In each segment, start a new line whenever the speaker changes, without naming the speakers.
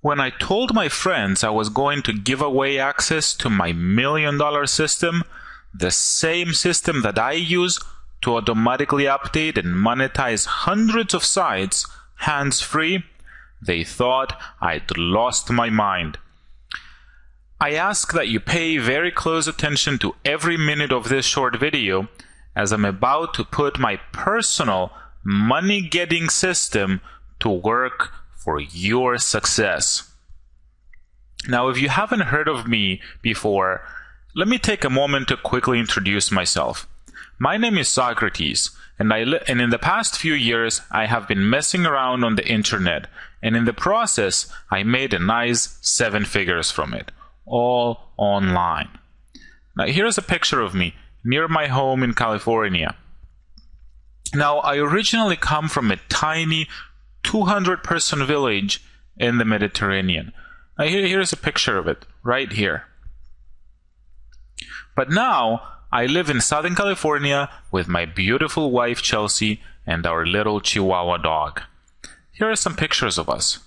When I told my friends I was going to give away access to my $1 million system, the same system that I use to automatically update and monetize hundreds of sites hands-free, they thought I'd lost my mind. I ask that you pay very close attention to every minute of this short video, as I'm about to put my personal money-getting system to work for your success. Now, if you haven't heard of me before, let me take a moment to quickly introduce myself. My name is Socrates, and in the past few years, I have been messing around on the internet, and in the process, I made a nice 7 figures from it, all online. Now, here's a picture of me near my home in California. Now, I originally come from a tiny 200-person village in the Mediterranean. Now, here's a picture of it right here. But now, I live in Southern California with my beautiful wife Chelsea and our little Chihuahua dog. Here are some pictures of us.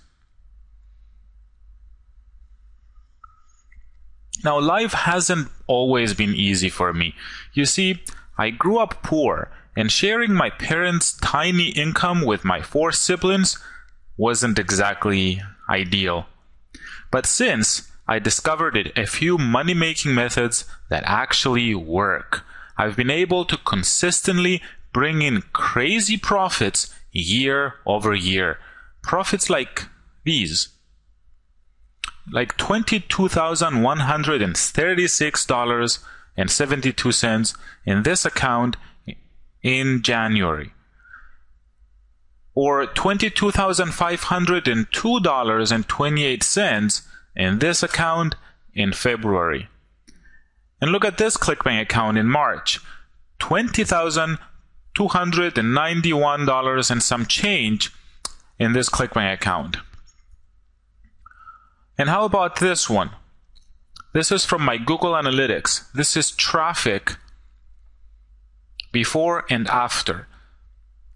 Now, life hasn't always been easy for me. You see, I grew up poor, and sharing my parents' tiny income with my 4 siblings wasn't exactly ideal. But since I discovered a few money-making methods that actually work, I've been able to consistently bring in crazy profits year over year. Profits like these. Like $22,136.72 in this account in January. Or $22,502.28 in this account in February. And look at this ClickBank account in March. $20,291 and some change in this ClickBank account. And how about this one? This is from my Google Analytics. This is traffic before and after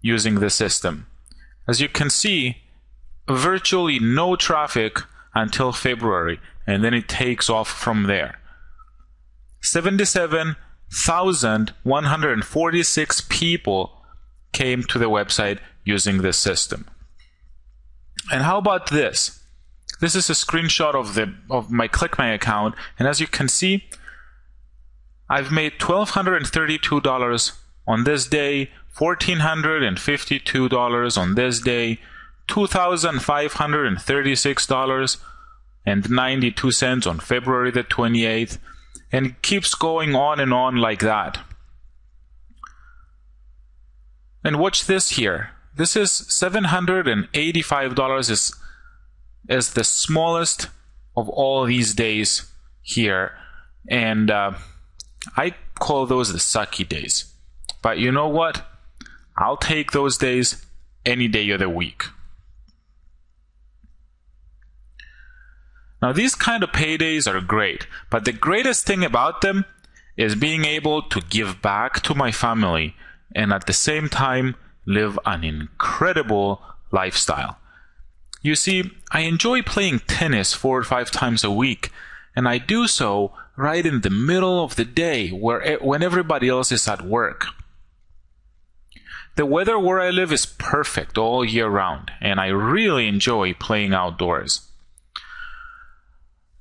using the system. As you can see, virtually no traffic until February, and then it takes off from there. 77,146 people came to the website using this system. And how about this? This is a screenshot of my ClickBank account, and as you can see, I've made $1,232 on this day, $1,452 on this day, $2,536.92 on February the 28th, and it keeps going on and on like that. And watch this here. This is $785 is the smallest of all these days here, and I call those the sucky days. But you know what? I'll take those days any day of the week. Now, these kind of paydays are great, but the greatest thing about them is being able to give back to my family and at the same time live an incredible lifestyle. You see, I enjoy playing tennis 4 or 5 times a week, and I do so right in the middle of the day when everybody else is at work. The weather where I live is perfect all year round, and I really enjoy playing outdoors.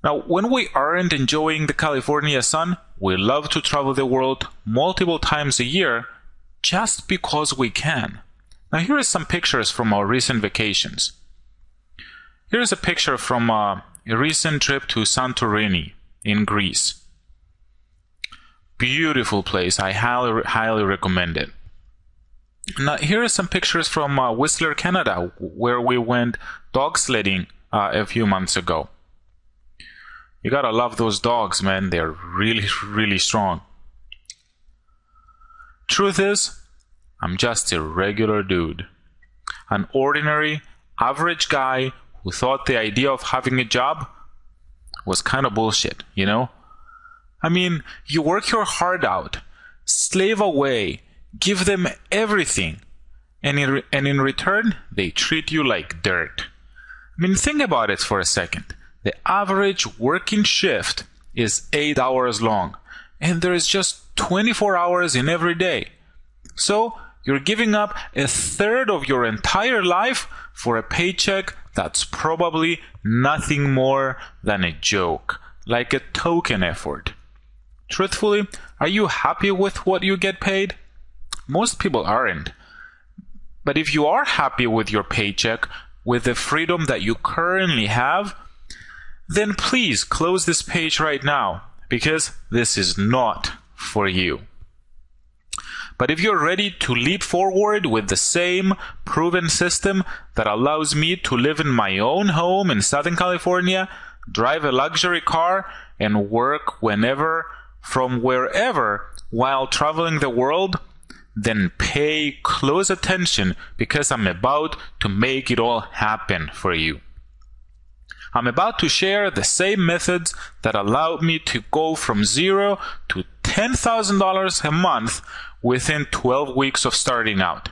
Now, when we aren't enjoying the California sun, we love to travel the world multiple times a year just because we can. Now, here are some pictures from our recent vacations. Here's a picture from a recent trip to Santorini in Greece. Beautiful place. I highly recommend it. Now, here are some pictures from Whistler, Canada, where we went dog sledding a few months ago. You gotta love those dogs, man. They're really, really strong. Truth is, I'm just a regular dude. An ordinary, average guy who thought the idea of having a job was kind of bullshit, you know? I mean, you work your heart out, slave away, give them everything, and in return, they treat you like dirt. mean, think about it for a second. The average working shift is 8 hours long, and there is just 24 hours in every day. So you're giving up a third of your entire life for a paycheck that's probably nothing more than a joke, like a token effort. Truthfully, are you happy with what you get paid? Most people aren't. But if you are happy with your paycheck, with the freedom that you currently have, then please close this page right now, because this is not for you. But if you're ready to leap forward with the same proven system that allows me to live in my own home in Southern California, drive a luxury car, and work whenever, from wherever, while traveling the world, then pay close attention, because I'm about to make it all happen for you. I'm about to share the same methods that allowed me to go from $0 to $10,000 a month within 12 weeks of starting out.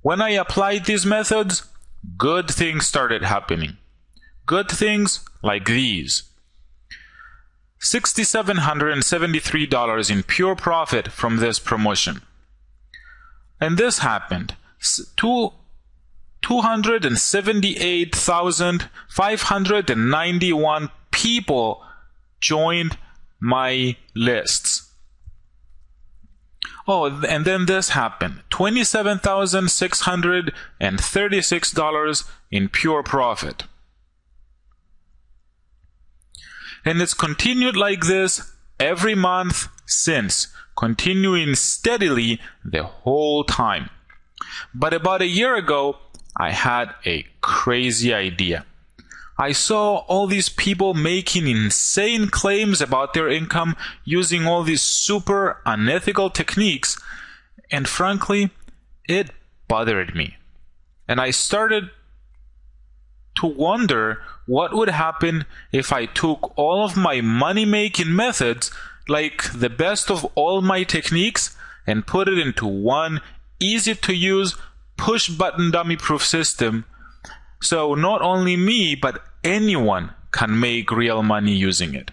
When I applied these methods, good things started happening. Good things like these. $6,773 in pure profit from this promotion. And this happened. 278,591 people joined my lists. Oh, and then this happened. $27,636 in pure profit. And it's continued like this every month since, continuing steadily the whole time. But about a year ago, I had a crazy idea. I saw all these people making insane claims about their income using all these super unethical techniques, and frankly, it bothered me. And I started to wonder what would happen if I took all of my money-making methods, like the best of all my techniques, and put it into one easy-to-use, push-button dummy-proof system. So not only me, but anyone can make real money using it.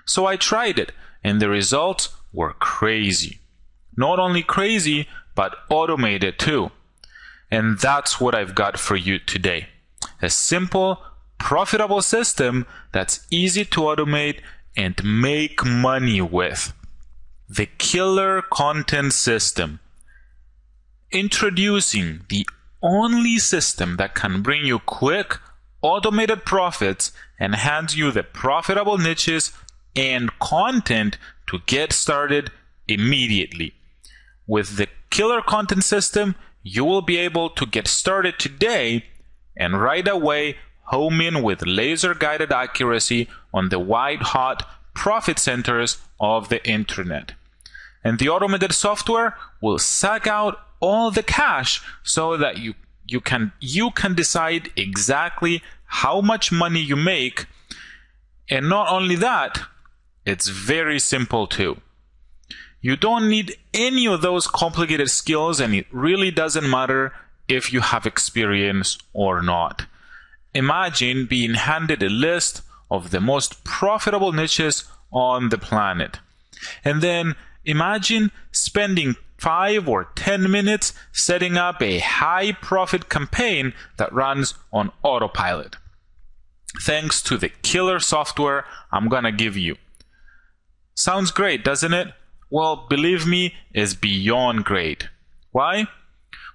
So I tried it, and the results were crazy. Not only crazy, but automated too. And that's what I've got for you today. A simple, profitable system that's easy to automate and make money with. The Killer Content System. Introducing the only system that can bring you quick, automated profits and hands you the profitable niches and content to get started immediately. With the Killer Content System, you will be able to get started today and right away home in with laser-guided accuracy on the white-hot profit centers of the internet. And the automated software will suck out all the cash so that you can decide exactly how much money you make. And not only that, it's very simple too. You don't need any of those complicated skills, and it really doesn't matter if you have experience or not. Imagine being handed a list of the most profitable niches on the planet. And then imagine spending 5 or 10 minutes setting up a high profit campaign that runs on autopilot. Thanks to the killer software I'm gonna give you. Sounds great, doesn't it? Well, believe me, it's beyond great. Why?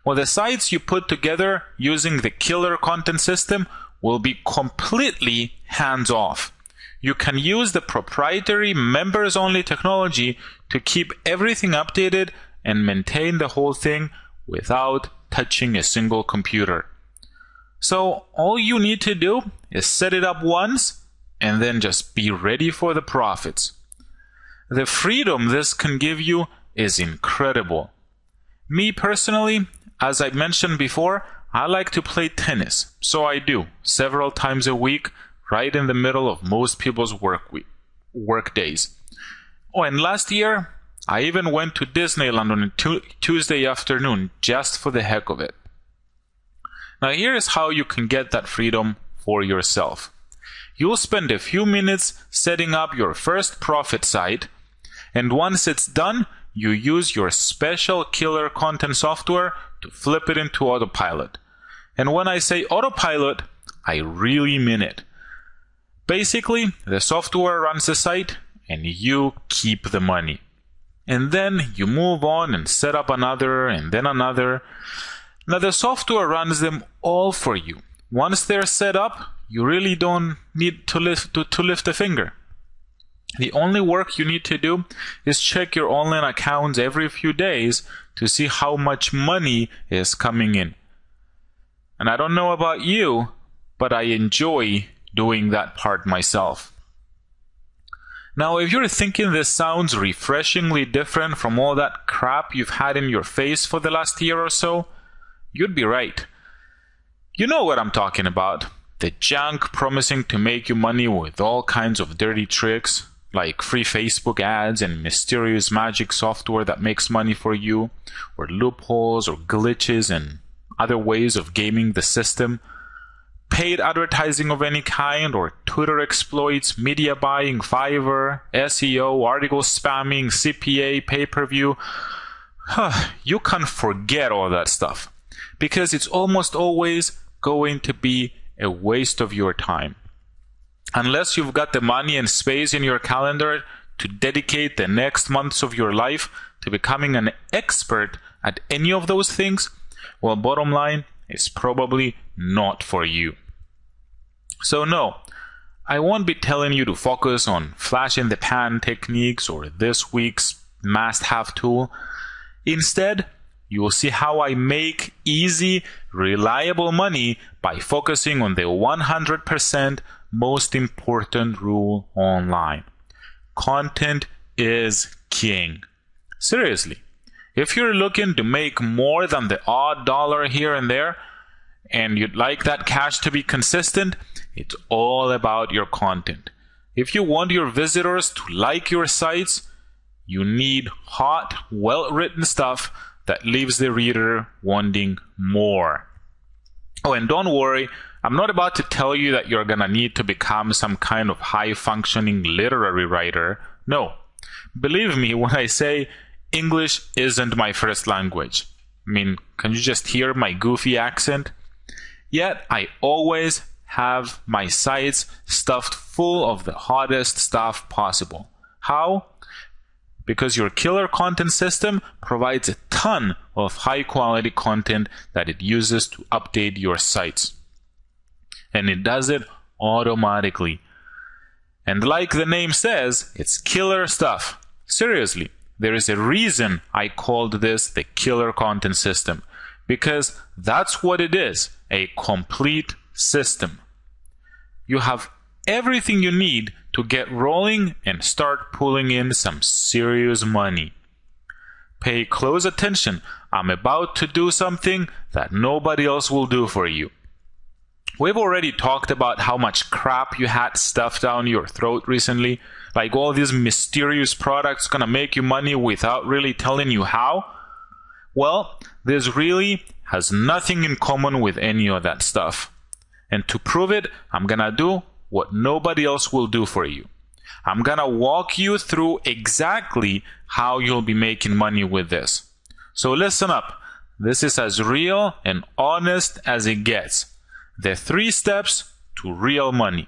Well, the sites you put together using the Killer Content System will be completely hands-off. You can use the proprietary members-only technology to keep everything updated and maintain the whole thing without touching a single computer. So all you need to do is set it up once and then just be ready for the profits. The freedom this can give you is incredible. Me personally, as I mentioned before, I like to play tennis, so I do several times a week, right in the middle of most people's work days. Oh, and last year, I even went to Disneyland on a Tuesday afternoon just for the heck of it. Now here's how you can get that freedom for yourself. You'll spend a few minutes setting up your first profit site, and once it's done, you use your special killer content software to flip it into autopilot. And when I say autopilot, I really mean it. Basically, the software runs the site and you keep the money. And then you move on and set up another and then another. Now the software runs them all for you. Once they're set up, you really don't need to lift a finger. The only work you need to do is check your online accounts every few days to see how much money is coming in. And I don't know about you, but I enjoy doing that part myself. Now, if you're thinking this sounds refreshingly different from all that crap you've had in your face for the last year or so, you'd be right. You know what I'm talking about. The junk promising to make you money with all kinds of dirty tricks, like free Facebook ads and mysterious magic software that makes money for you, or loopholes or glitches and other ways of gaming the system, paid advertising of any kind, or Twitter exploits, media buying, Fiverr, SEO, article spamming, CPA, pay-per-view. You can forget all that stuff, because it's almost always going to be a waste of your time. Unless you've got the money and space in your calendar to dedicate the next months of your life to becoming an expert at any of those things, well, bottom line, is probably not for you. So no, I won't be telling you to focus on flash in the pan techniques or this week's must-have tool. Instead, you will see how I make easy, reliable money by focusing on the 100% most important rule online. Content is king. Seriously. If you're looking to make more than the odd dollar here and there, and you'd like that cash to be consistent, it's all about your content. If you want your visitors to like your sites, you need hot, well-written stuff that leaves the reader wanting more. Oh, and don't worry, I'm not about to tell you that you're gonna need to become some kind of high-functioning literary writer. No. Believe me when I say English isn't my first language. I mean, can you just hear my goofy accent? Yet, I always have my sites stuffed full of the hottest stuff possible. How? Because your killer content system provides a ton of high-quality content that it uses to update your sites. And it does it automatically. And like the name says, it's killer stuff. Seriously. There is a reason I called this the killer content system, because that's what it is, a complete system. You have everything you need to get rolling and start pulling in some serious money. Pay close attention. I'm about to do something that nobody else will do for you. We've already talked about how much crap you had stuffed down your throat recently, like all these mysterious products gonna make you money without really telling you how. Well, this really has nothing in common with any of that stuff. And to prove it, I'm gonna do what nobody else will do for you. I'm gonna walk you through exactly how you'll be making money with this. So listen up. This is as real and honest as it gets. The 3 steps to real money.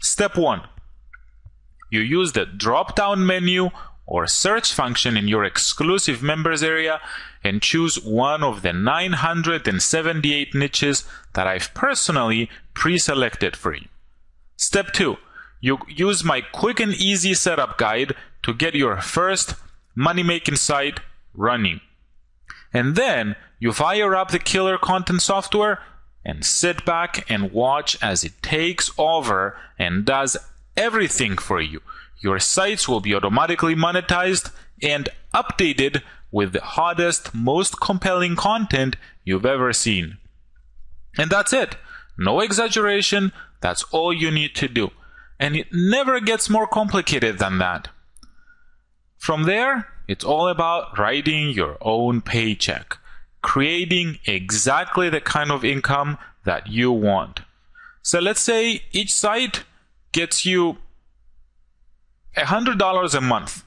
Step 1. You use the drop-down menu or search function in your exclusive members area and choose one of the 978 niches that I've personally pre-selected for you. Step 2. You use my quick and easy setup guide to get your first money-making site running. And then you fire up the killer content software and sit back and watch as it takes over and does everything for you. Your sites will be automatically monetized and updated with the hottest, most compelling content you've ever seen. And that's it. No exaggeration. That's all you need to do. And it never gets more complicated than that. From there, it's all about writing your own paycheck, creating exactly the kind of income that you want. So let's say each site gets you $100 a month.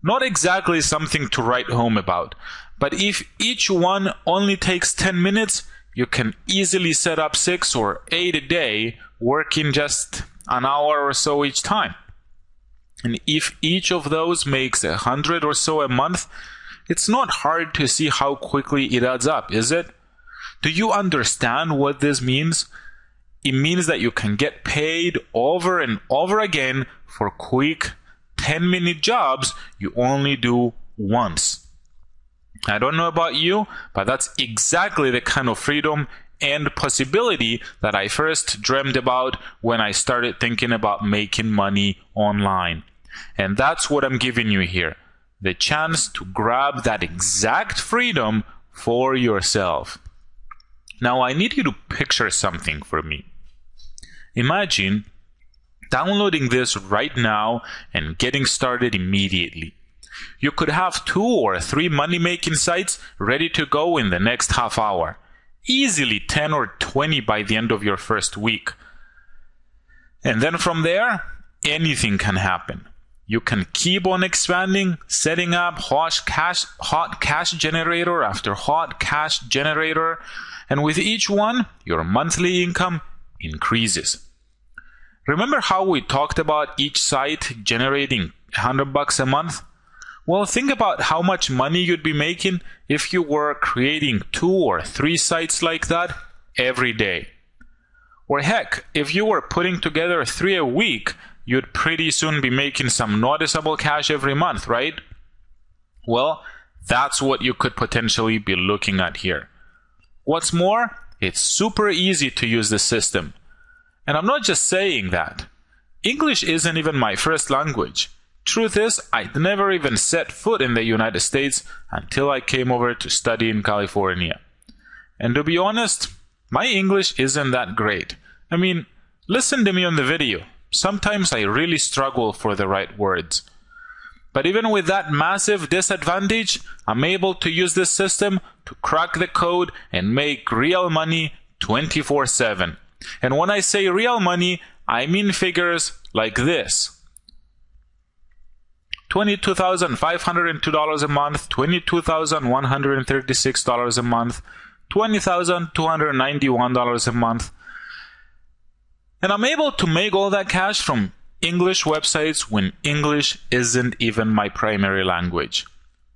Not exactly something to write home about, but if each one only takes 10 minutes, you can easily set up 6 or 8 a day, working just an hour or so each time. And if each of those makes 100 or so a month, it's not hard to see how quickly it adds up, is it? Do you understand what this means? It means that you can get paid over and over again for quick 10-minute jobs you only do once. I don't know about you, but that's exactly the kind of freedom and possibility that I first dreamed about when I started thinking about making money online. And that's what I'm giving you here, the chance to grab that exact freedom for yourself. Now I need you to picture something for me. Imagine downloading this right now and getting started immediately. You could have 2 or 3 money-making sites ready to go in the next half hour. Easily 10 or 20 by the end of your first week. And then from there, anything can happen. You can keep on expanding, setting up hot cash generator after hot cash generator, and with each one, your monthly income increases. Remember how we talked about each site generating $100 a month? Well, think about how much money you'd be making if you were creating 2 or 3 sites like that every day. Or heck, if you were putting together 3 a week, you'd pretty soon be making some noticeable cash every month, right? Well, that's what you could potentially be looking at here. What's more, it's super easy to use the system. And I'm not just saying that. English isn't even my first language. Truth is, I'd never even set foot in the United States until I came over to study in California. And to be honest, my English isn't that great. I mean, listen to me on the video. Sometimes I really struggle for the right words. But even with that massive disadvantage, I'm able to use this system to crack the code and make real money 24/7. And when I say real money, I mean figures like this. $22,502 a month, $22,136 a month, $20,291 a month. And I'm able to make all that cash from English websites when English isn't even my primary language.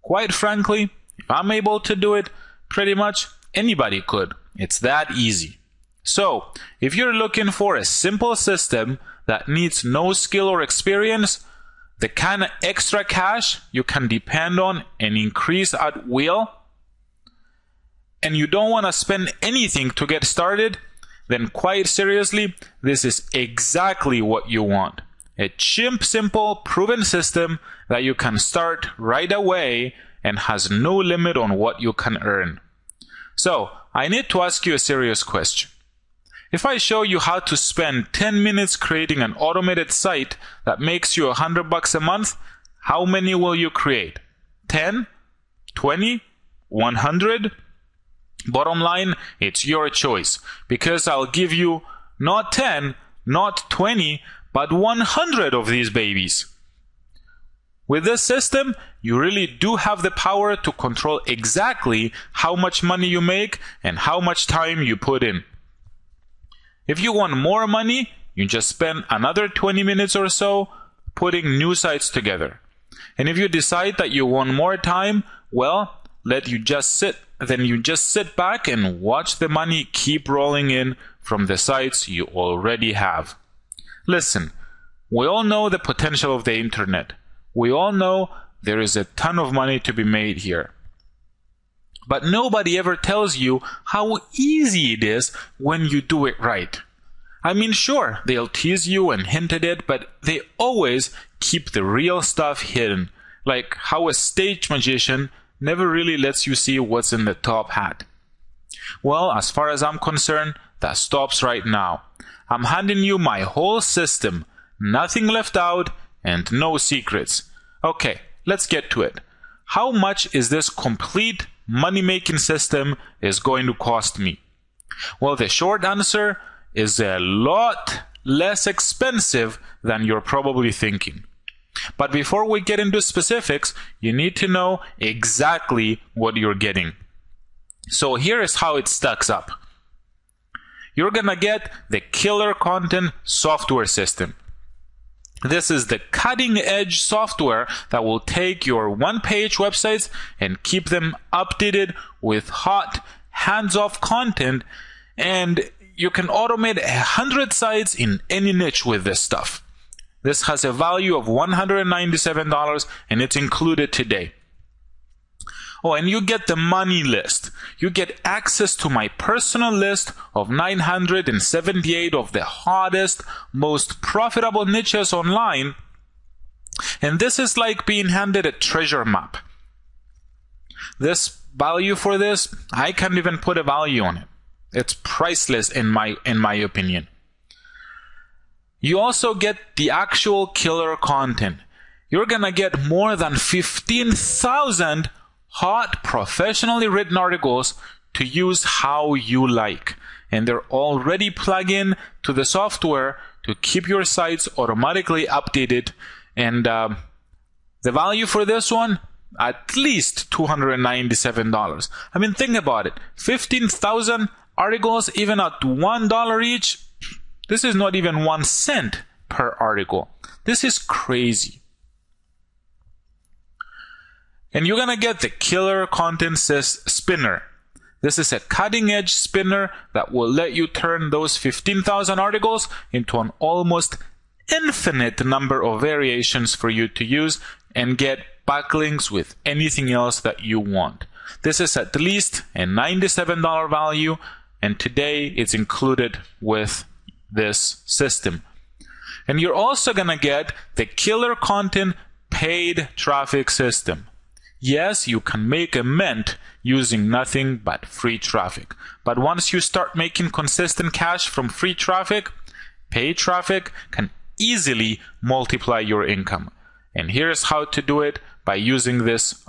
Quite frankly, if I'm able to do it, pretty much anybody could. It's that easy. So, if you're looking for a simple system that needs no skill or experience, the kind of extra cash you can depend on and increase at will, and you don't want to spend anything to get started, then quite seriously, this is exactly what you want. A cheap, simple, proven system that you can start right away and has no limit on what you can earn. So, I need to ask you a serious question. If I show you how to spend 10 minutes creating an automated site that makes you $100 a month, how many will you create? 10? 20? 100? Bottom line, it's your choice, because I'll give you not 10, not 20, but 100 of these babies. With this system, you really do have the power to control exactly how much money you make and how much time you put in. If you want more money, you just spend another 20 minutes or so putting new sites together. And if you decide that you want more time, well, then you just sit back and watch the money keep rolling in from the sites you already have. Listen, we all know the potential of the internet. We all know there is a ton of money to be made here. But nobody ever tells you how easy it is when you do it right. I mean, sure, they'll tease you and hint at it, but they always keep the real stuff hidden, like how a stage magician never really lets you see what's in the top hat. Well, as far as I'm concerned, that stops right now. I'm handing you my whole system, nothing left out, and no secrets. Okay, let's get to it. How much is this complete money-making system is going to cost me? Well, the short answer is a lot less expensive than you're probably thinking. But before we get into specifics, you need to know exactly what you're getting. So here is how it stacks up. You're gonna get the killer content software system. This is the cutting-edge software that will take your one-page websites and keep them updated with hot, hands-off content, and you can automate 100 sites in any niche with this stuff. This has a value of $197 and it's included today. Oh, and you get the money list. You get access to my personal list of 978 of the hottest, most profitable niches online. And this is like being handed a treasure map. This value for this, I can't even put a value on it. It's priceless in my opinion. You also get the actual killer content. You're gonna get more than 15,000 hot, professionally written articles to use how you like. And they're already plugged in to the software to keep your sites automatically updated. And the value for this one, at least $297. I mean, think about it. 15,000 articles, even at $1 each, this is not even 1 cent per article. This is crazy. And you're gonna get the killer content spinner. This is a cutting-edge spinner that will let you turn those 15,000 articles into an almost infinite number of variations for you to use and get backlinks with anything else that you want. This is at least a $97 value, and today it's included with this system. And you're also gonna get the killer content paid traffic system. Yes, you can make a mint using nothing but free traffic. But once you start making consistent cash from free traffic, paid traffic can easily multiply your income. And here's how to do it by using this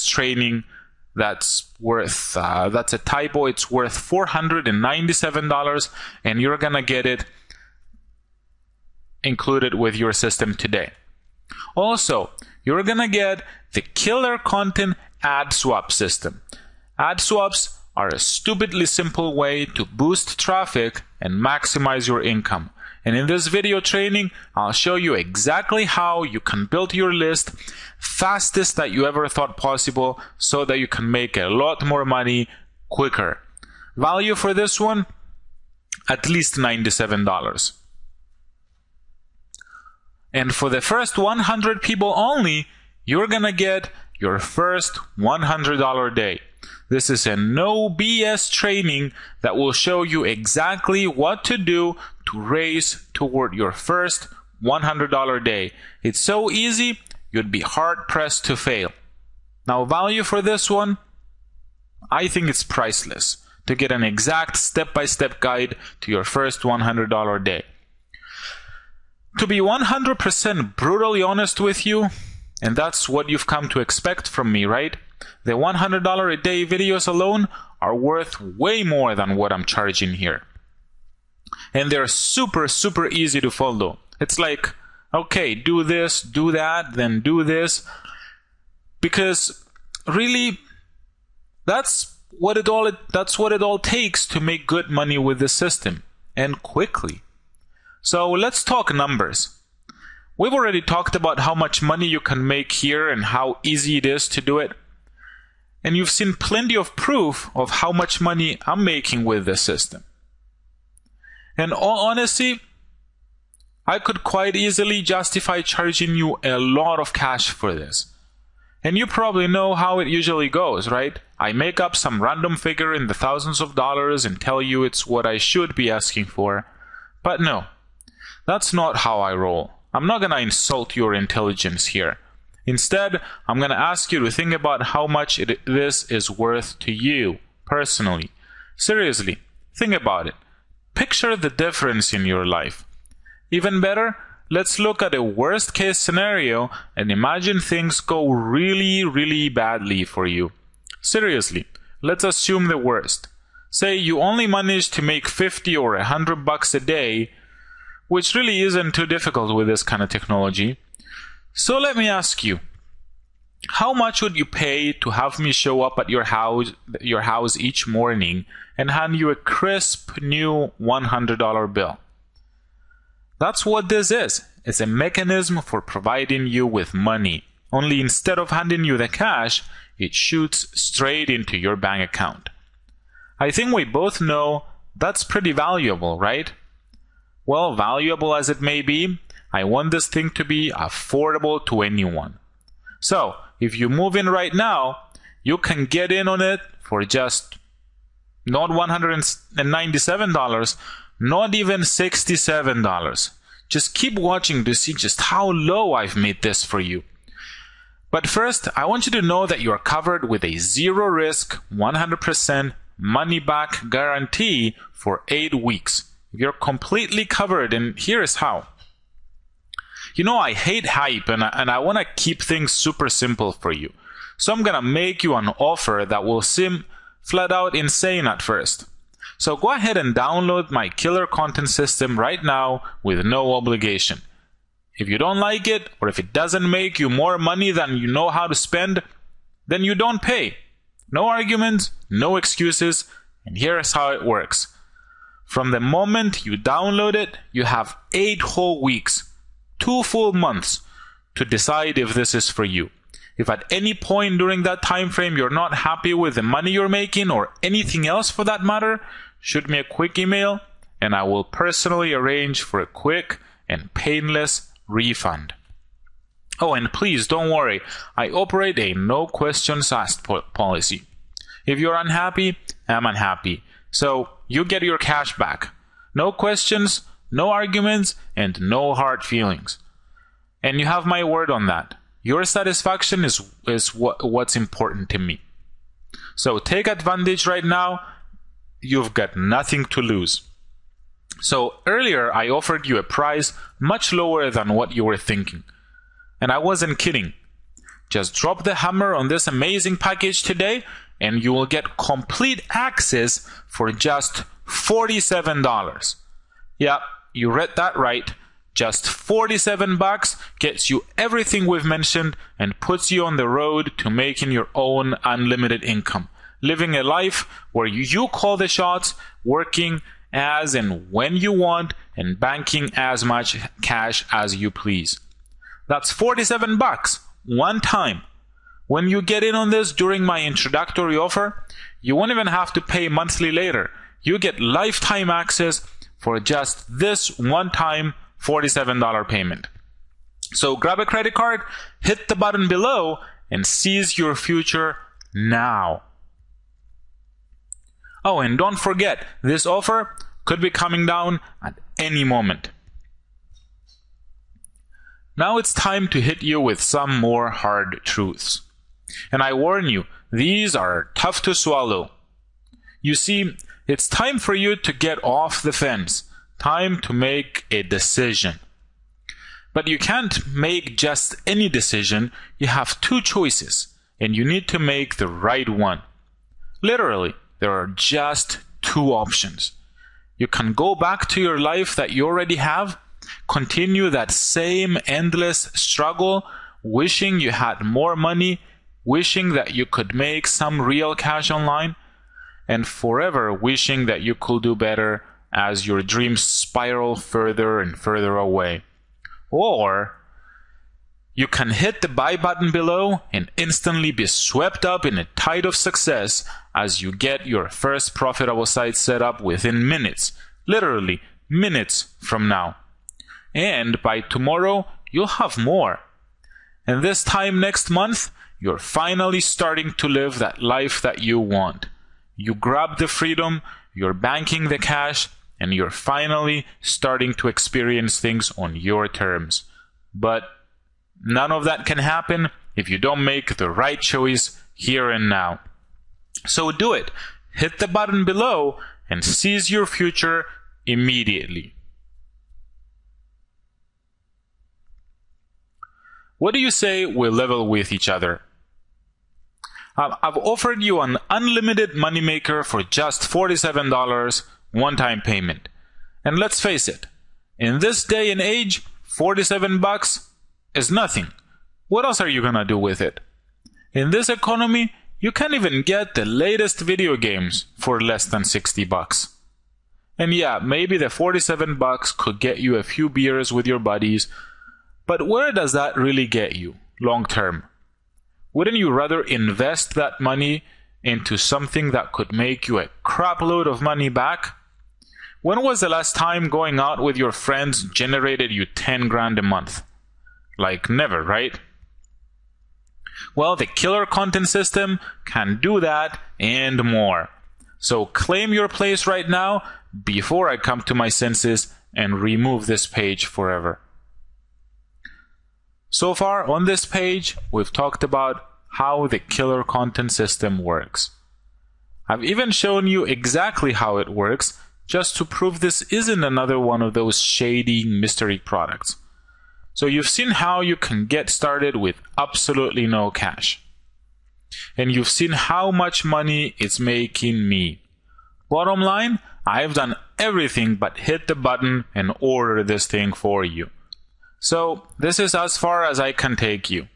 training that's worth, that's a typo, it's worth $497, and you're gonna get it included with your system today. Also, you're gonna get the killer content ad swap system. Ad swaps are a stupidly simple way to boost traffic and maximize your income. And in this video training, I'll show you exactly how you can build your list fastest that you ever thought possible so that you can make a lot more money quicker. Value for this one, at least $97. And for the first 100 people only, you're gonna get your first $100 day. This is a no BS training that will show you exactly what to do to race toward your first $100 day. It's so easy, you'd be hard pressed to fail. Now, value for this one, I think it's priceless to get an exact step-by-step guide to your first $100 day. To be 100% brutally honest with you, and that's what you've come to expect from me, right? The $100 a day videos alone are worth way more than what I'm charging here. And they're super, super easy to follow. It's like, okay, do this, do that, then do this. Because really, that's what it all takes to make good money with the system, and quickly. So let's talk numbers. We've already talked about how much money you can make here and how easy it is to do it. And you've seen plenty of proof of how much money I'm making with this system. And all honesty, I could quite easily justify charging you a lot of cash for this. And you probably know how it usually goes, right? I make up some random figure in the thousands of dollars and tell you it's what I should be asking for. But no, that's not how I roll. I'm not going to insult your intelligence here. Instead, I'm going to ask you to think about how much this is worth to you, personally. Seriously, think about it. Picture the difference in your life. Even better, let's look at a worst-case scenario and imagine things go really, really badly for you. Seriously, let's assume the worst. Say you only manage to make 50 or 100 bucks a day, which really isn't too difficult with this kind of technology. So let me ask you, how much would you pay to have me show up at your house each morning and hand you a crisp new $100 bill? That's what this is. It's a mechanism for providing you with money. Only instead of handing you the cash, it shoots straight into your bank account. I think we both know that's pretty valuable, right? Well, valuable as it may be, I want this thing to be affordable to anyone. So, if you move in right now, you can get in on it for just not $197, not even $67. Just keep watching to see just how low I've made this for you. But first, I want you to know that you are covered with a zero risk, 100% money back guarantee for 8 weeks. You're completely covered, and here's how. You know, I hate hype, and I want to keep things super simple for you. So I'm going to make you an offer that will seem flat out insane at first. So go ahead and download my killer content system right now with no obligation. If you don't like it, or if it doesn't make you more money than you know how to spend, then you don't pay. No arguments, no excuses, and here's how it works. From the moment you download it, you have 8 whole weeks, 2 full months, to decide if this is for you. If at any point during that time frame you're not happy with the money you're making, or anything else for that matter, shoot me a quick email, and I will personally arrange for a quick and painless refund. Oh, and please don't worry, I operate a no questions asked policy. If you're unhappy, I'm unhappy. So you get your cash back. No questions, no arguments, and no hard feelings. And you have my word on that. Your satisfaction is what's important to me. So take advantage right now. You've got nothing to lose. So earlier I offered you a price much lower than what you were thinking. And I wasn't kidding. Just drop the hammer on this amazing package today and you will get complete access for just $47. Yep, you read that right. Just 47 bucks gets you everything we've mentioned and puts you on the road to making your own unlimited income. Living a life where you call the shots, working as and when you want, and banking as much cash as you please. That's 47 bucks, one time. When you get in on this during my introductory offer, you won't even have to pay monthly later. You get lifetime access for just this one-time $47 payment. So grab a credit card, hit the button below, and seize your future now. Oh, and don't forget, this offer could be coming down at any moment. Now it's time to hit you with some more hard truths. And I warn you, these are tough to swallow. You see, it's time for you to get off the fence. Time to make a decision. But you can't make just any decision. You have 2 choices, and you need to make the right one. Literally, there are just 2 options. You can go back to your life that you already have, continue that same endless struggle, wishing you had more money, wishing that you could make some real cash online, and forever wishing that you could do better as your dreams spiral further and further away. Or you can hit the buy button below and instantly be swept up in a tide of success as you get your first profitable site set up within minutes, literally minutes from now. And by tomorrow, you'll have more. And this time next month, you're finally starting to live that life that you want. You grab the freedom, you're banking the cash, and you're finally starting to experience things on your terms. But none of that can happen if you don't make the right choice here and now. So do it. Hit the button below and seize your future immediately. What do you say we level with each other? I've offered you an unlimited moneymaker for just $47 one-time payment. And let's face it, in this day and age, $47 is nothing. What else are you gonna do with it? In this economy, you can't even get the latest video games for less than $60. And yeah, maybe the $47 could get you a few beers with your buddies, but where does that really get you long term? Wouldn't you rather invest that money into something that could make you a crapload of money back? When was the last time going out with your friends generated you 10 grand a month? Like never, right? Well, the killer content system can do that and more. So claim your place right now before I come to my senses and remove this page forever. So far on this page, we've talked about how the killer content system works. I've even shown you exactly how it works just to prove this isn't another one of those shady mystery products. So you've seen how you can get started with absolutely no cash. And you've seen how much money it's making me. Bottom line, I've done everything but hit the button and order this thing for you. So this is as far as I can take you.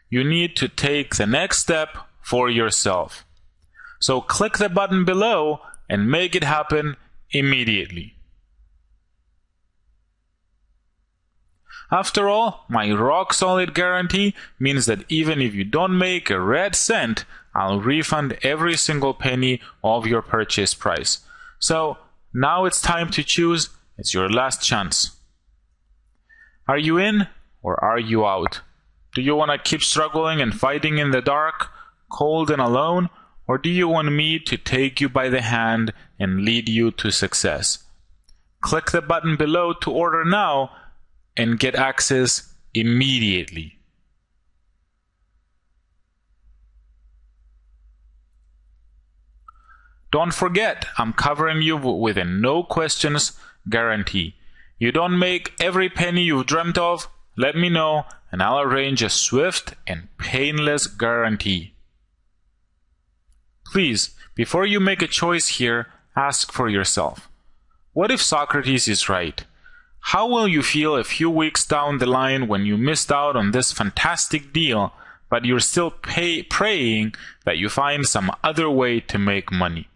You need to take the next step for yourself. So click the button below and make it happen immediately. After all, my rock-solid guarantee means that even if you don't make a red cent, I'll refund every single penny of your purchase price. So now it's time to choose. It's your last chance. Are you in or are you out? Do you want to keep struggling and fighting in the dark, cold and alone? Or do you want me to take you by the hand and lead you to success? Click the button below to order now and get access immediately. Don't forget, I'm covering you with a no questions guarantee. You don't make every penny you've dreamt of? Let me know and I'll arrange a swift and painless guarantee. Please, before you make a choice here, ask for yourself. What if Socrates is right? How will you feel a few weeks down the line when you missed out on this fantastic deal, but you're still praying that you find some other way to make money?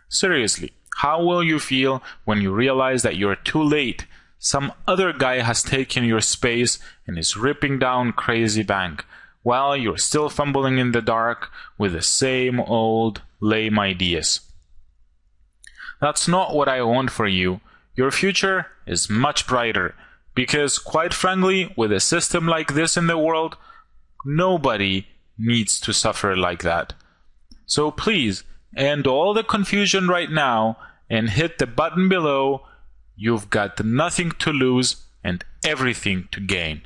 Seriously, how will you feel when you realize that you're too late? Some other guy has taken your space and is ripping down crazy bank, while you're still fumbling in the dark with the same old lame ideas. That's not what I want for you. Your future is much brighter, because quite frankly, with a system like this in the world, nobody needs to suffer like that. So please, end all the confusion right now and hit the button below. You've got nothing to lose and everything to gain.